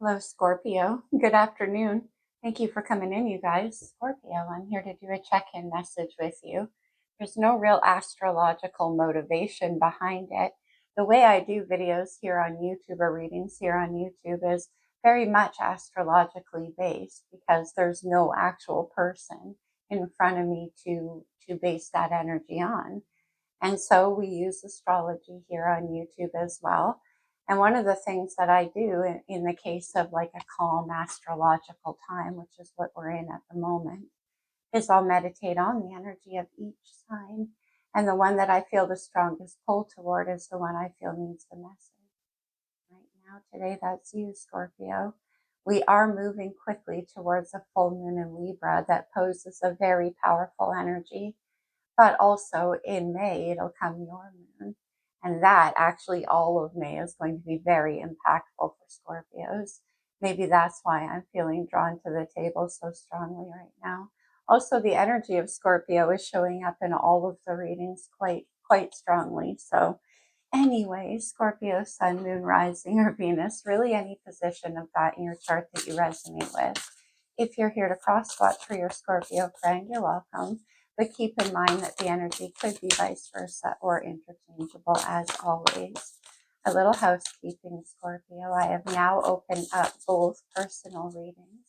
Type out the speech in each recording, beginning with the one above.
Hello, Scorpio. Good afternoon. Thank you for coming in, you guys. Scorpio, I'm here to do a check-in message with you. There's no real astrological motivation behind it. The way I do videos here on YouTube or readings here on YouTube is very much astrologically based because there's no actual person in front of me to base that energy on. And so we use astrology here on YouTube as well. And one of the things that I do in the case of like a calm astrological time, which is what we're in at the moment, is I'll meditate on the energy of each sign. And the one that I feel the strongest pull toward is the one I feel needs the message. Right now, today, that's you, Scorpio. We are moving quickly towards a full moon in Libra that poses a very powerful energy. But also in May, it'll come your moon. And that actually all of May is going to be very impactful for Scorpios. Maybe that's why I'm feeling drawn to the table so strongly right now. Also, the energy of Scorpio is showing up in all of the readings quite strongly. So anyway, Scorpio, Sun, Moon, Rising, or Venus, really any position of that in your chart that you resonate with. If you're here to cross watch for your Scorpio friend, you're welcome. But keep in mind that the energy could be vice versa or interchangeable as always. A little housekeeping, Scorpio. I have now opened up both personal readings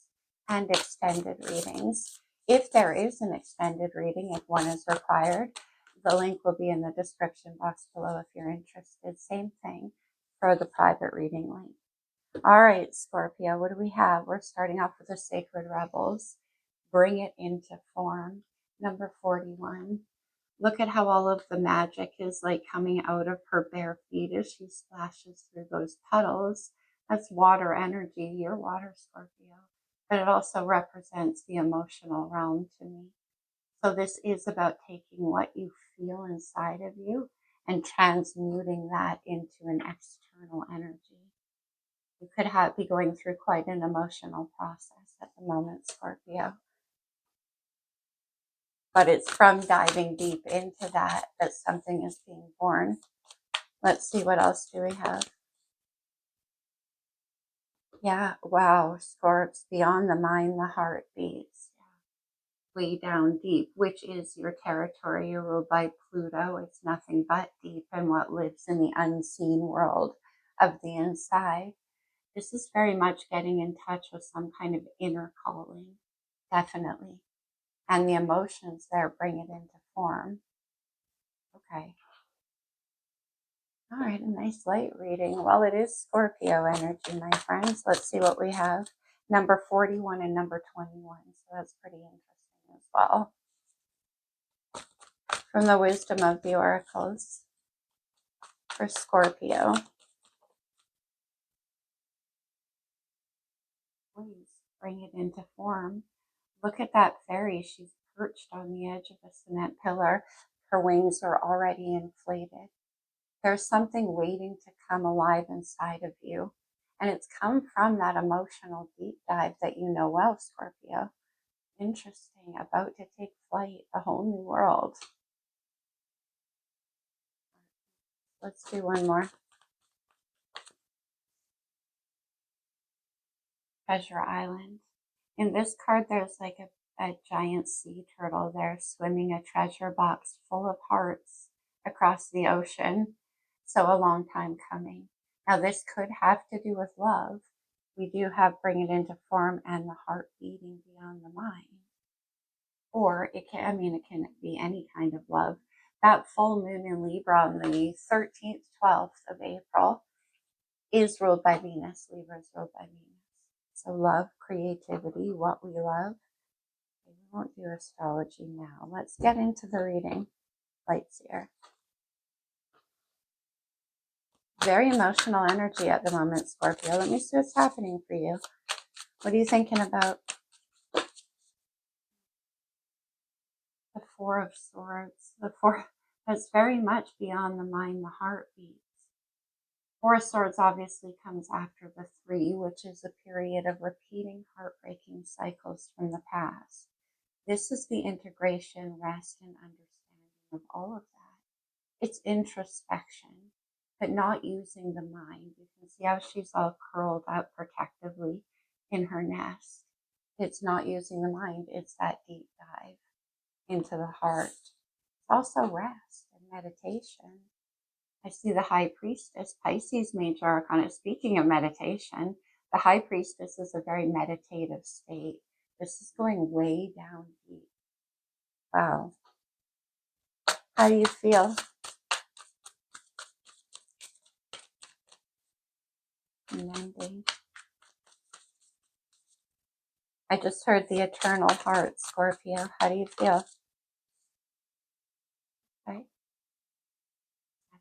and extended readings. If there is an extended reading, if one is required, the link will be in the description box below if you're interested. Same thing for the private reading link. All right, Scorpio, what do we have? We're starting off with the Sacred Rebels. Bring it into form. Number 41. Look at how all of the magic is like coming out of her bare feet as she splashes through those puddles. That's water energy, your water, Scorpio. But it also represents the emotional realm to me. So this is about taking what you feel inside of you and transmuting that into an external energy. You could be going through quite an emotional process at the moment, Scorpio. But it's from diving deep into that something is being born. Let's see, what else do we have? Yeah, wow, Scorps, beyond the mind, the heart beats. Way down deep, which is your territory. You're ruled by Pluto. It's nothing but deep and what lives in the unseen world of the inside. This is very much getting in touch with some kind of inner calling, definitely. And the emotions there bring it into form. Okay. All right, a nice light reading. Well, it is Scorpio energy, my friends. Let's see what we have. Number 41 and number 21. So that's pretty interesting as well. From the wisdom of the oracles for Scorpio. Please bring it into form. Look at that fairy. She's perched on the edge of a cement pillar. Her wings are already inflated. There's something waiting to come alive inside of you. And it's come from that emotional deep dive that you know well, Scorpio. Interesting. About to take flight, a whole new world. Let's do one more. Treasure Island. In this card, there's like a giant sea turtle there swimming a treasure box full of hearts across the ocean. So a long time coming. Now this could have to do with love. We do have bring it into form and the heart beating beyond the mind. Or it can be any kind of love. That full moon in Libra on the 13th, 12th of April is ruled by Venus. Libra is ruled by Venus. So love, creativity, what we love. We won't do astrology now. Let's get into the reading. Lights here. Very emotional energy at the moment, Scorpio. Let me see what's happening for you. What are you thinking about? The Four of Swords. The Four, that's very much beyond the mind, the heart beats. Four of Swords obviously comes after the Three, which is a period of repeating heartbreaking cycles from the past. This is the integration, rest, and understanding of all of that. It's introspection. but not using the mind. You can see how she's all curled up protectively in her nest. It's not using the mind, it's that deep dive into the heart. It's also rest and meditation. I see the High Priestess, Pisces major arcana. Speaking of meditation, the High Priestess is a very meditative state. This is going way down deep. Wow. How do you feel? Mending. I just heard the eternal heart, Scorpio. How do you feel? Okay.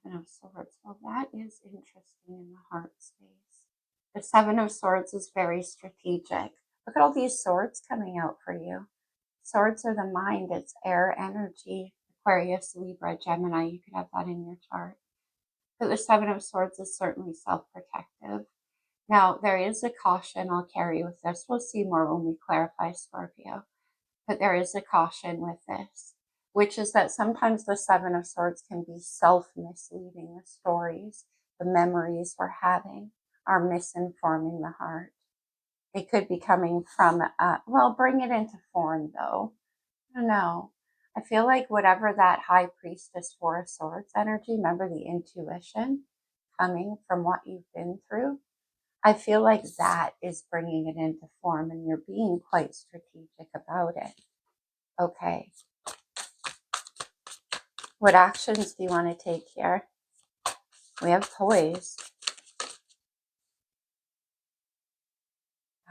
Seven of Swords. Well, that is interesting in the heart space. The Seven of Swords is very strategic. Look at all these swords coming out for you. Swords are the mind. It's air energy. Aquarius, Libra, Gemini. You could have that in your chart. But the Seven of Swords is certainly self-protective. Now, there is a caution I'll carry with this. We'll see more when we clarify Scorpio. But there is a caution with this, which is that sometimes the Seven of Swords can be self-misleading. The stories, the memories we're having are misinforming the heart. It could be coming from, well, bring it into form though. I don't know. I feel like whatever that High Priestess, Four of Swords energy, remember the intuition coming from what you've been through? I feel like that is bringing it into form and you're being quite strategic about it. Okay. What actions do you want to take here? We have poise.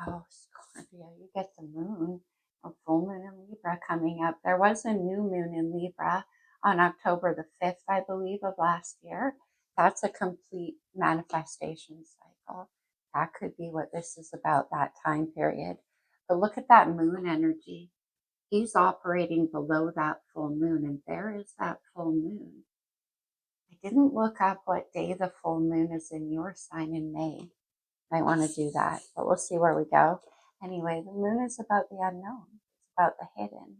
Oh, Scorpio, you get the moon. A full moon in Libra coming up. There was a new moon in Libra on October the 5th, I believe, of last year. That's a complete manifestation cycle. That could be what this is about, that time period. But look at that moon energy. He's operating below that full moon, and there is that full moon. I didn't look up what day the full moon is in your sign in May. Might want to do that, but we'll see where we go. Anyway, the moon is about the unknown. It's about the hidden.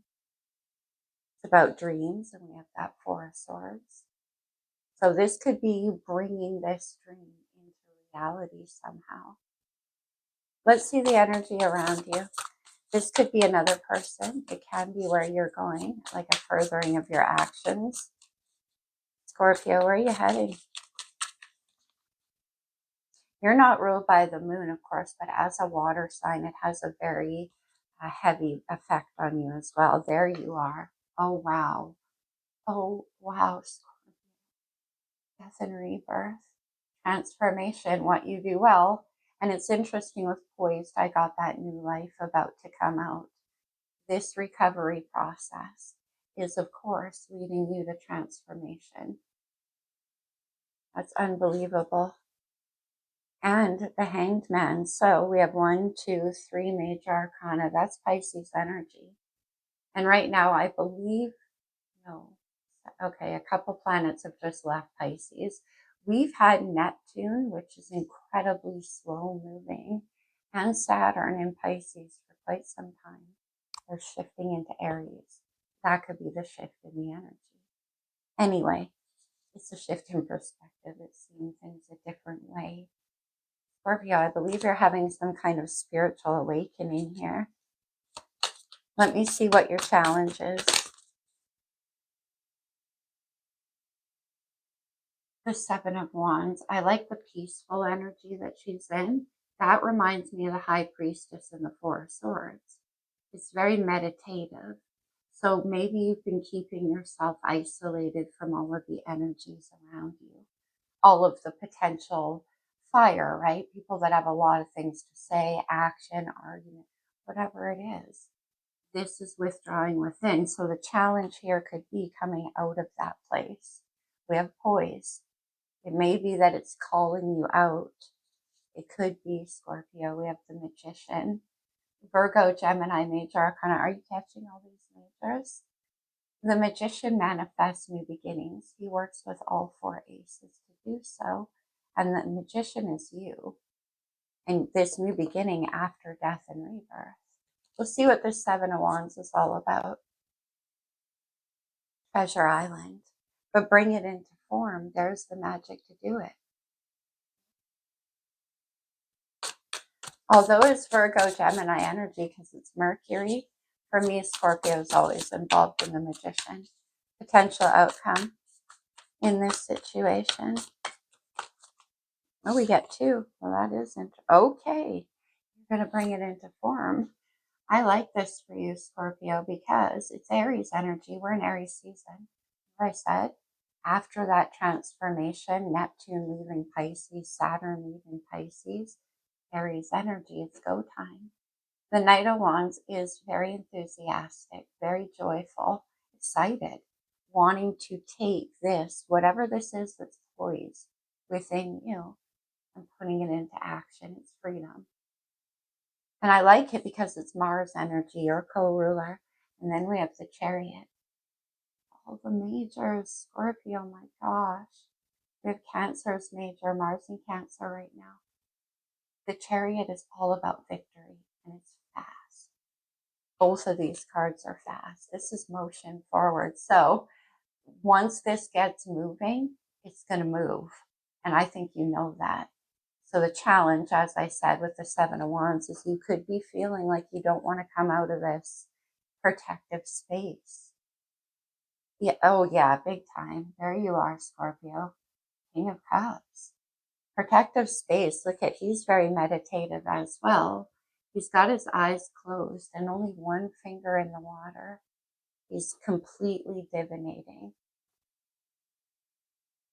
It's about dreams, and we have that Four of Swords. So this could be you bringing this dream into reality somehow. Let's see the energy around you. This could be another person. It can be where you're going, like a furthering of your actions. Scorpio, where are you heading? You're not ruled by the moon, of course, but as a water sign, it has a very heavy effect on you as well. There you are. Oh, wow. Oh, wow. Death and rebirth. Transformation, what you do well. And it's interesting with poised, I got that new life about to come out. This recovery process is, of course, leading you to transformation. That's unbelievable. And the Hanged Man. So we have 1, 2, 3 major arcana. That's Pisces energy. And right now, I believe, no, okay, a couple planets have just left Pisces. We've had Neptune, which is incredibly slow moving, and Saturn in Pisces for quite some time. They're shifting into Aries. That could be the shift in the energy. Anyway, it's a shift in perspective. It's seeing things a different way. Scorpio, I believe you're having some kind of spiritual awakening here. Let me see what your challenge is. The Seven of Wands. I like the peaceful energy that she's in. That reminds me of the High Priestess and the Four of Swords. It's very meditative. So maybe you've been keeping yourself isolated from all of the energies around you. All of the potential fire, right? People that have a lot of things to say, action, argument, whatever it is. This is withdrawing within. So the challenge here could be coming out of that place. We have poise. It may be that it's calling you out. It could be Scorpio. We have the Magician. Virgo, Gemini, major arcana. Are you catching all these majors? The Magician manifests new beginnings. He works with all 4 aces to do so. And the Magician is you. And this new beginning after death and rebirth. We'll see what this Seven of Wands is all about. Treasure Island. But bring it into form, there's the magic to do it. Although it's Virgo Gemini energy because it's Mercury, for me, Scorpio is always involved in the Magician. Potential outcome in this situation. Oh, we get two. Well, that is okay. You're going to bring it into form. I like this for you, Scorpio, because it's Aries energy. We're in Aries season. Like I said, after that transformation, Neptune leaving Pisces, Saturn leaving Pisces, Aries energy, it's go time. The Knight of Wands is very enthusiastic, very joyful, excited, wanting to take this, whatever this is that's poised within you, and putting it into action. It's freedom. And I like it because it's Mars energy, your co-ruler. And then we have the Chariot. All the majors, Scorpio, my gosh. We have Cancer's major, Mars in Cancer right now. The Chariot is all about victory, and it's fast. Both of these cards are fast. This is motion forward. So once this gets moving, it's going to move. And I think you know that. So the challenge, as I said, with the Seven of Wands is you could be feeling like you don't want to come out of this protective space. Yeah, oh yeah, big time. There you are, Scorpio. King of Cups. Protective space. Look at, he's very meditative as well. He's got his eyes closed and only one finger in the water. He's completely divinating.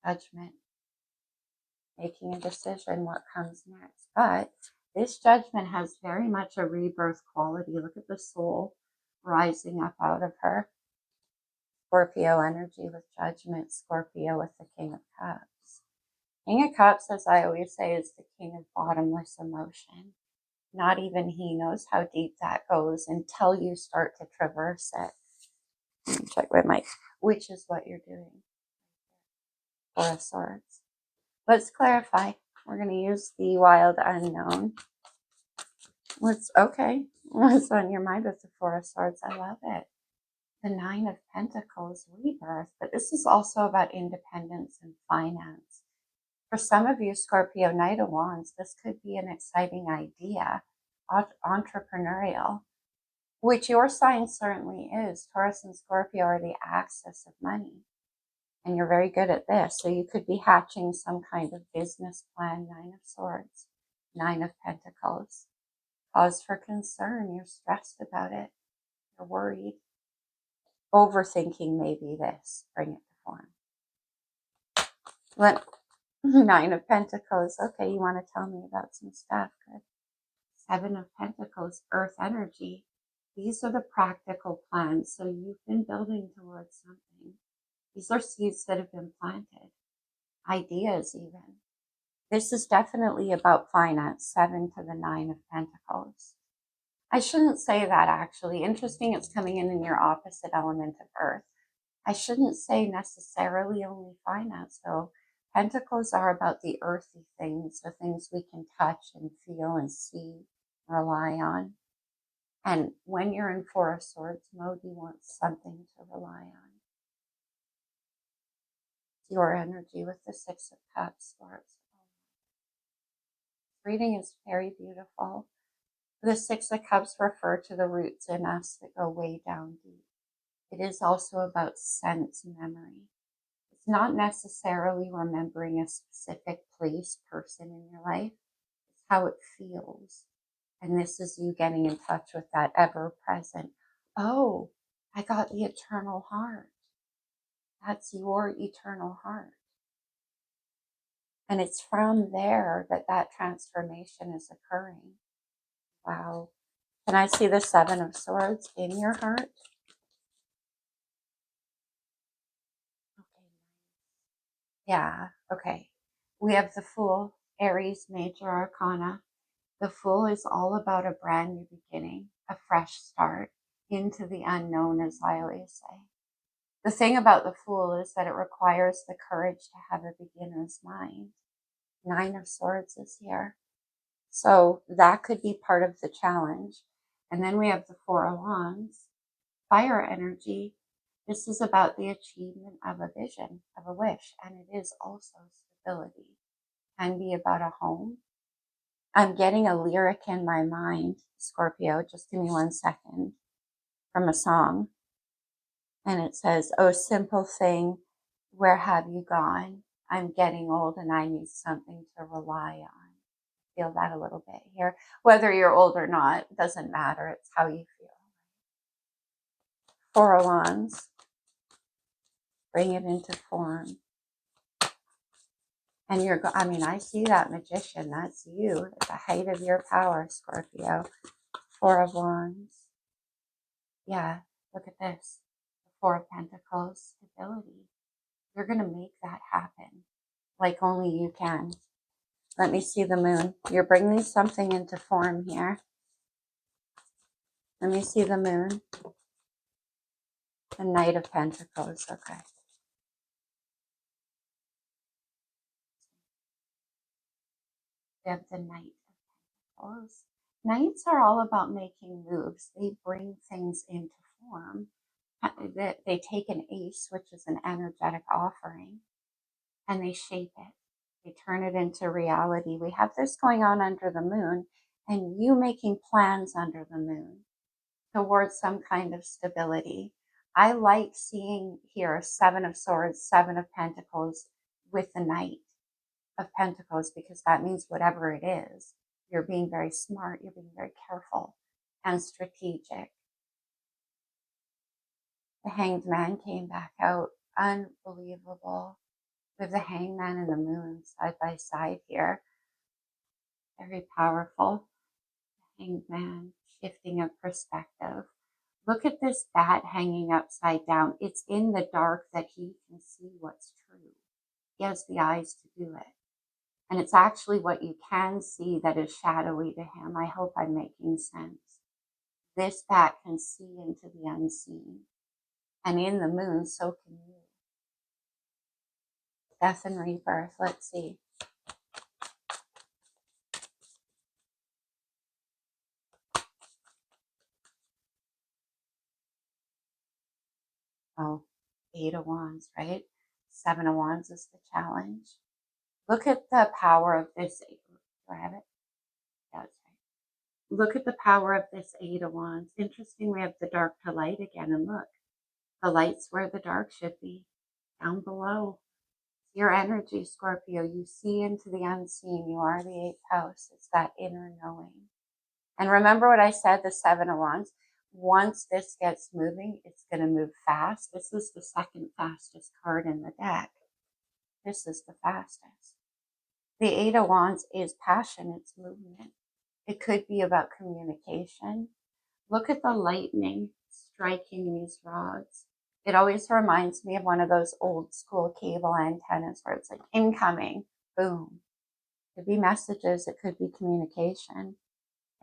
Judgment. Making a decision what comes next. But this judgment has very much a rebirth quality. Look at the soul rising up out of her. Scorpio energy with judgment. Scorpio with the King of Cups. King of Cups, as I always say, is the king of bottomless emotion. Not even he knows how deep that goes until you start to traverse it. Let me check my mic, which is what you're doing. Four of Swords. Let's clarify. We're going to use the wild unknown. What's on your mind with the Four of Swords? I love it. The Nine of Pentacles, rebirth. But this is also about independence and finance. For some of you, Scorpio, Knight of Wands, this could be an exciting idea, entrepreneurial, which your sign certainly is. Taurus and Scorpio are the axis of money, and you're very good at this. So you could be hatching some kind of business plan. Nine of Swords, Nine of Pentacles. Cause for concern. You're stressed about it. You're worried. Overthinking maybe this. Bring it to form. Nine of Pentacles. Okay, you want to tell me about some stuff. Good. Seven of Pentacles, earth energy. These are the practical plans. So you've been building towards something. These are seeds that have been planted. Ideas even. This is definitely about finance. Seven to the Nine of Pentacles. I shouldn't say that actually. Interesting, it's coming in your opposite element of earth. I shouldn't say necessarily only finance though. Pentacles are about the earthy things, the things we can touch and feel and see, rely on. And when you're in Four of Swords mode, you want something to rely on. Your energy with the Six of Cups, Swords. Reading is very beautiful. The Six of Cups refer to the roots in us that go way down deep. It is also about sense memory. It's not necessarily remembering a specific place, person in your life. It's how it feels. And this is you getting in touch with that ever-present. Oh, I got the eternal heart. That's your eternal heart. And it's from there that that transformation is occurring. Wow. Can I see the Seven of Swords in your heart? Okay. Yeah, okay. We have the Fool, Aries major arcana. The Fool is all about a brand new beginning, a fresh start into the unknown, as I always say. The thing about the Fool is that it requires the courage to have a beginner's mind. Nine of Swords is here. So that could be part of the challenge. And then we have the Four of Wands, fire energy. This is about the achievement of a vision, of a wish, and it is also stability. Can be about a home. I'm getting a lyric in my mind, Scorpio, just give me 1 second, from a song. And it says, "Oh, simple thing, where have you gone? I'm getting old and I need something to rely on." Feel that a little bit here. Whether you're old or not, doesn't matter. It's how you feel. Four of Wands. Bring it into form. And I see that Magician. That's you at the height of your power, Scorpio. Four of Wands. Yeah, look at this. The Four of Pentacles, stability. You're going to make that happen like only you can. Let me see the Moon. You're bringing something into form here. Let me see the Moon. The Knight of Pentacles. Okay. We have the Knight of Pentacles. Knights are all about making moves. They bring things into form. They take an ace, which is an energetic offering, and they shape it. They turn it into reality. We have this going on under the Moon, and you making plans under the Moon towards some kind of stability. I like seeing here Seven of Swords, Seven of Pentacles with the Knight of Pentacles, because that means whatever it is, you're being very smart, you're being very careful and strategic. The Hanged Man came back out. Unbelievable. With the Hangman and the Moon side by side here. Very powerful. The Hanged Man, shifting of perspective. Look at this bat hanging upside down. It's in the dark that he can see what's true. He has the eyes to do it. And it's actually what you can see that is shadowy to him. I hope I'm making sense. This bat can see into the unseen. And in the Moon, so can you. Death and rebirth. Let's see. Oh, Eight of Wands, right? Seven of Wands is the challenge. Look at the power of this. Do I have it? Yeah, that's right. Look at the power of this Eight of Wands. Interesting, we have the dark to light again. And look, the light's where the dark should be, down below. Your energy, Scorpio, you see into the unseen. You are the eighth house. It's that inner knowing. And remember what I said, the Seven of Wands. Once this gets moving, it's going to move fast. This is the second fastest card in the deck. This is the fastest. The Eight of Wands is passion. It's movement. It could be about communication. Look at the lightning striking these rods. It always reminds me of one of those old school cable antennas where it's like incoming, boom. It could be messages, it could be communication.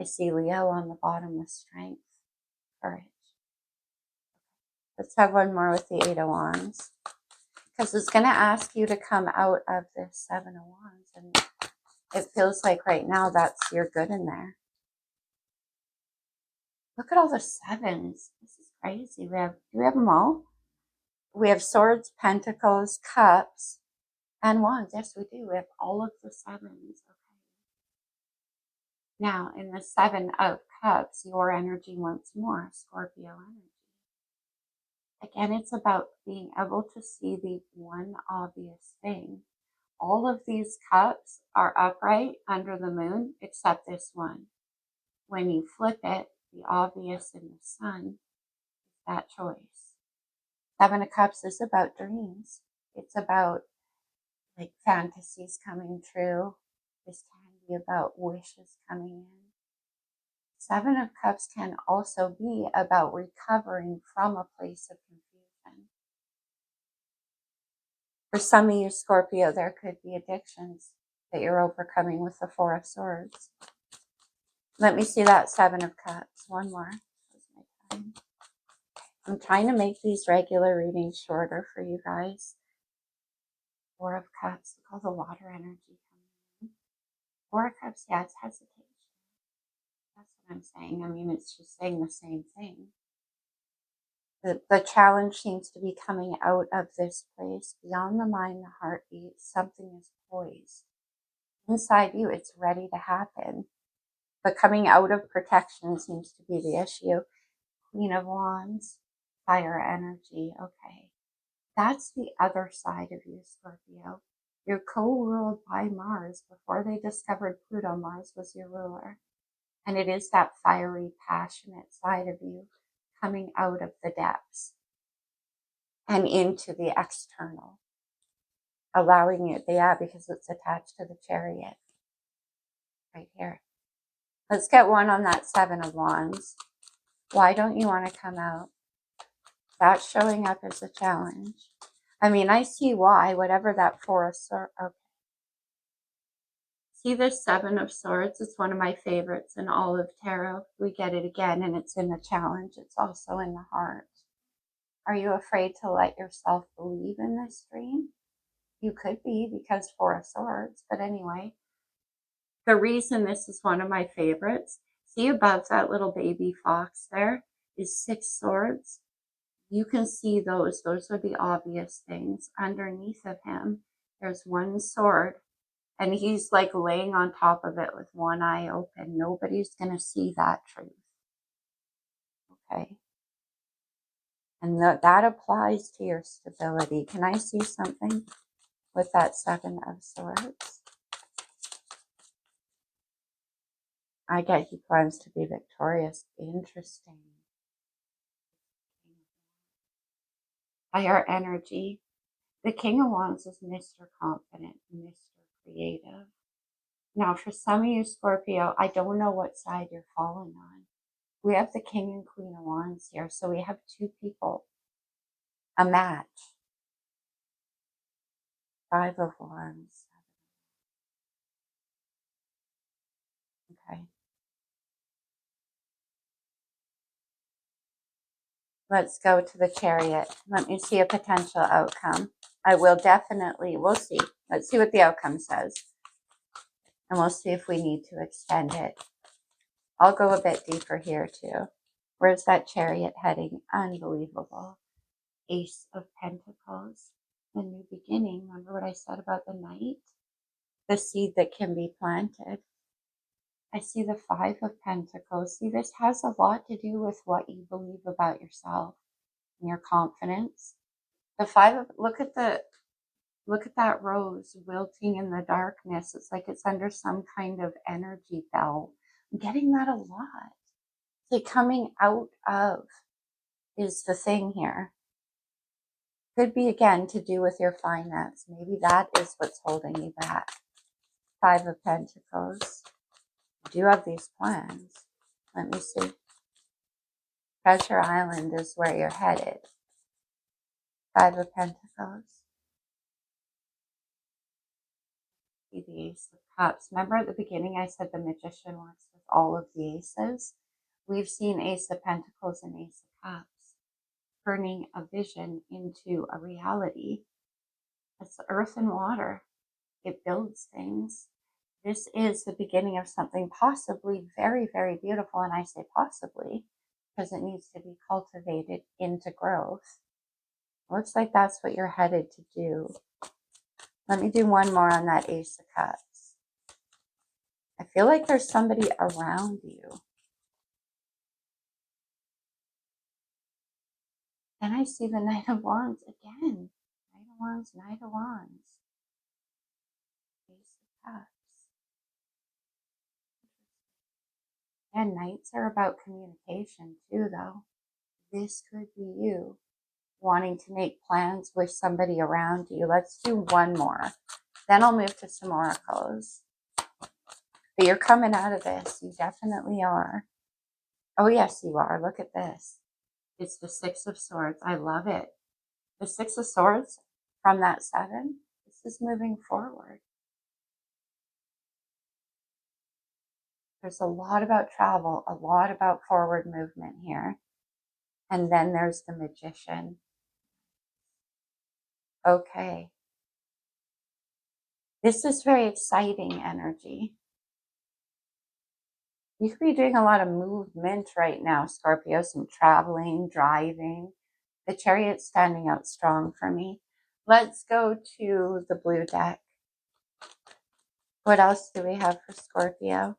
I see Leo on the bottom with strength, courage. Let's have one more with the Eight of Wands, because it's going to ask you to come out of this Seven of Wands, and it feels like right now that's your good in there. Look at all the sevens. This is crazy. Do we have them all? We have Swords, Pentacles, Cups, and Wands. Yes, we do. We have all of the sevens. Okay. Now, in the Seven of Cups, your energy once more, Scorpio energy. Again, it's about being able to see the one obvious thing. All of these cups are upright under the Moon, except this one. When you flip it, the obvious in the Sun is that choice. Seven of Cups is about dreams. It's about like fantasies coming true. This can be about wishes coming in. Seven of Cups can also be about recovering from a place of confusion. For some of you, Scorpio, there could be addictions that you're overcoming with the Four of Swords. Let me see that Seven of Cups. One more. I'm trying to make these regular readings shorter for you guys. Four of Cups. Look all the water energy coming in. Four of Cups, yeah, it's hesitation. That's what I'm saying. I mean, it's just saying the same thing. The challenge seems to be coming out of this place beyond the mind, the heartbeat. Something is poised inside you. It's ready to happen, but coming out of protection seems to be the issue. Queen of Wands, fire energy. Okay, that's the other side of you, Scorpio. You're co-ruled by Mars. Before they discovered Pluto, Mars was your ruler. And it is that fiery, passionate side of you coming out of the depths and into the external, allowing it, yeah, because it's attached to the Chariot right here. Let's get one on that Seven of Wands. Why don't you want to come out? That's showing up as a challenge. I mean, I see why, whatever that Four of Swords. Okay. See this Seven of Swords? It's one of my favorites in all of tarot. We get it again, and it's in the challenge. It's also in the heart. Are you afraid to let yourself believe in this dream? You could be, because Four of Swords. But anyway, the reason this is one of my favorites, see above that little baby fox there is 6 swords. You can see those. Those are the obvious things. Underneath of him, there's 1 sword. And he's like laying on top of it with one eye open. Nobody's going to see that truth. Okay. And that applies to your stability. Can I see something with that Seven of Swords? I get he plans to be victorious. Interesting. Fire energy. The King of Wands is Mr. Confident, Mr. Creative. Now, for some of you, Scorpio, I don't know what side you're falling on. We have the King and Queen of Wands here, so we have 2 people. A match. 5 of Wands. Okay. Let's go to the Chariot. Let me see a potential outcome. I will definitely, we'll see. Let's see what the outcome says. And we'll see if we need to extend it. I'll go a bit deeper here too. Where's that Chariot heading? Unbelievable. Ace of Pentacles. The new beginning. Remember what I said about the Knight? The seed that can be planted. I see the 5 of Pentacles. See, this has a lot to do with what you believe about yourself and your confidence. The 5 of, look at that rose wilting in the darkness. It's like it's under some kind of energy belt. I'm getting that a lot. It's like coming out of is the thing here. Could be, again, to do with your finance. Maybe that is what's holding you back. 5 of Pentacles. You do have these plans. Let me see. Treasure Island is where you're headed. 5 of Pentacles. See the Ace of Cups. Remember at the beginning I said the Magician works with all of the aces? We've seen Ace of Pentacles and Ace of Cups turning a vision into a reality. It's earth and water. It builds things. This is the beginning of something possibly very, very beautiful. And I say possibly because it needs to be cultivated into growth. Looks like that's what you're headed to do. Let me do one more on that Ace of Cups. I feel like there's somebody around you. Then I see the Knight of Wands again. Knight of Wands, Knight of Wands. Ace of Cups. And Knights are about communication too, though. This could be you wanting to make plans with somebody around you. Let's do one more. Then I'll move to some oracles. But you're coming out of this. You definitely are. Oh, yes, you are. Look at this. It's the 6 of Swords. I love it. The 6 of Swords from that 7. This is moving forward. There's a lot about travel, a lot about forward movement here. And then there's the Magician. Okay. This is very exciting energy. You could be doing a lot of movement right now, Scorpio. Some traveling, driving. The Chariot's standing out strong for me. Let's go to the blue deck. What else do we have for Scorpio?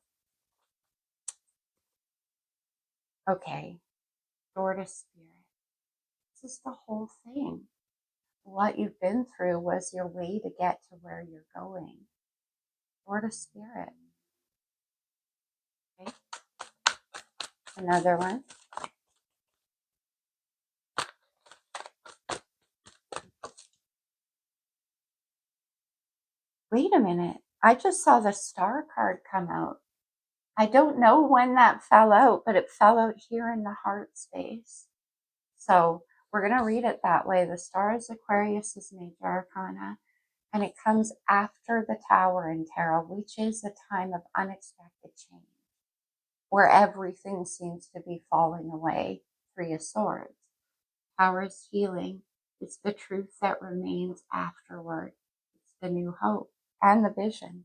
Okay, Sword of Spirit. This is the whole thing. What you've been through was your way to get to where you're going. Sword of Spirit. Okay. Another one. Wait a minute. I just saw the Star card come out. I don't know when that fell out, but it fell out here in the heart space. So we're going to read it that way. The Star is Aquarius's major arcana, and it comes after the Tower in tarot, which is a time of unexpected change, where everything seems to be falling away. Three of Swords. Tower is healing. It's the truth that remains afterward. It's the new hope and the vision.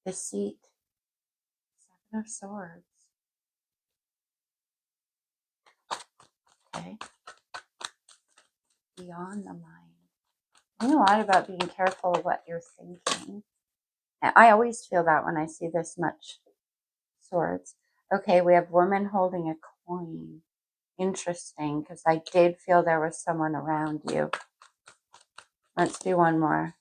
Deceit. Seven of Swords. Okay. Beyond the mind. I know a lot about being careful of what you're thinking. And I always feel that when I see this much swords. Okay, we have woman holding a coin. Interesting, because I did feel there was someone around you. Let's do one more.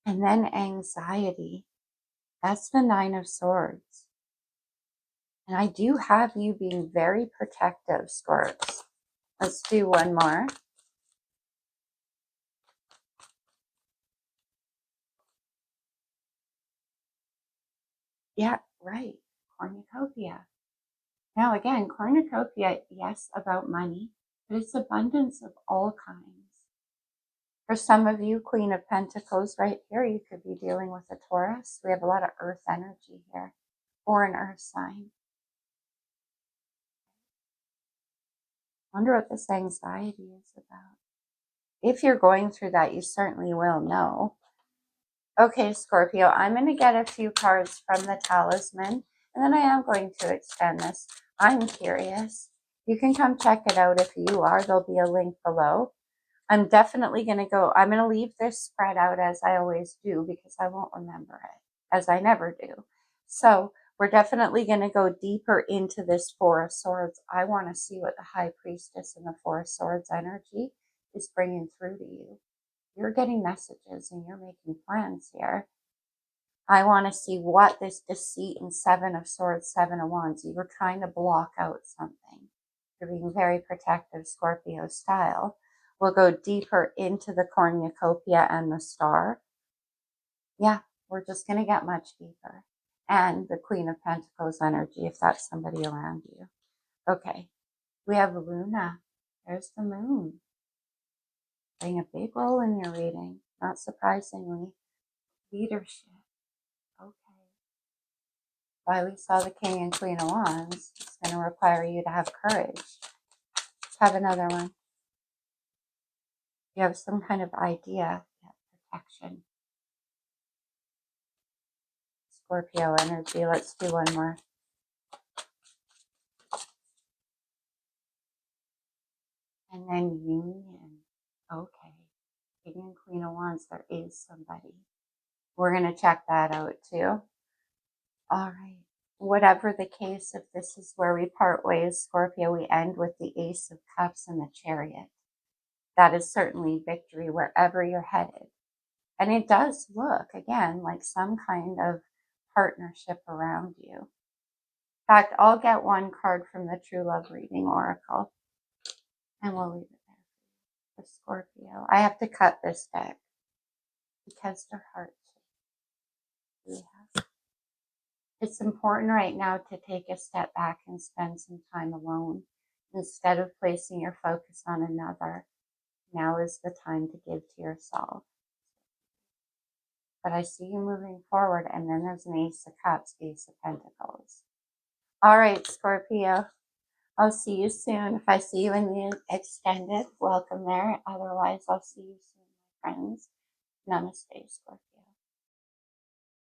And then anxiety. That's the Nine of Swords. And I do have you being very protective, Scorps. Let's do one more. Yeah, right. Cornucopia. Now again, cornucopia, yes, about money, but it's abundance of all kinds. For some of you, Queen of Pentacles right here, you could be dealing with a Taurus. We have a lot of earth energy here, or an earth sign. Wonder what this anxiety is about. If you're going through that, you certainly will know. Okay, Scorpio, I'm going to get a few cards from the talisman, and then I am going to extend this. I'm curious. You can come check it out if you are. There'll be a link below. I'm definitely going to go. I'm going to leave this spread out as I always do because I won't remember it, as I never do. So we're definitely going to go deeper into this Four of Swords. I want to see what the High Priestess and the Four of Swords energy is bringing through to you. You're getting messages and you're making plans here. I want to see what this deceit and Seven of Swords, Seven of Wands, you were trying to block out something. You're being very protective, Scorpio style. We'll go deeper into the cornucopia and the Star. Yeah, we're just going to get much deeper. And the Queen of Pentacles energy, if that's somebody around you. Okay, we have Luna. There's the moon. Playing a big role in your reading, not surprisingly. Leadership. Okay. Why we saw the King and Queen of Wands, it's going to require you to have courage. Let's have another one. You have some kind of idea. Yeah, protection. Scorpio energy. Let's do one more. And then union. Okay. King and Queen of Wands, there is somebody. We're going to check that out too. All right. Whatever the case, if this is where we part ways, Scorpio, we end with the Ace of Cups and the Chariot. That is certainly victory wherever you're headed. And it does look, again, like some kind of partnership around you. In fact, I'll get one card from the True Love Reading Oracle. And we'll leave it there for Scorpio. I have to cut this deck because their heart shape. It's important right now to take a step back and spend some time alone. Instead of placing your focus on another, now is the time to give to yourself. But I see you moving forward, and then there's an Ace of Cups, Ace of Pentacles. All right, Scorpio, I'll see you soon. If I see you in the extended, welcome there. Otherwise, I'll see you soon, my friends. Namaste, Scorpio.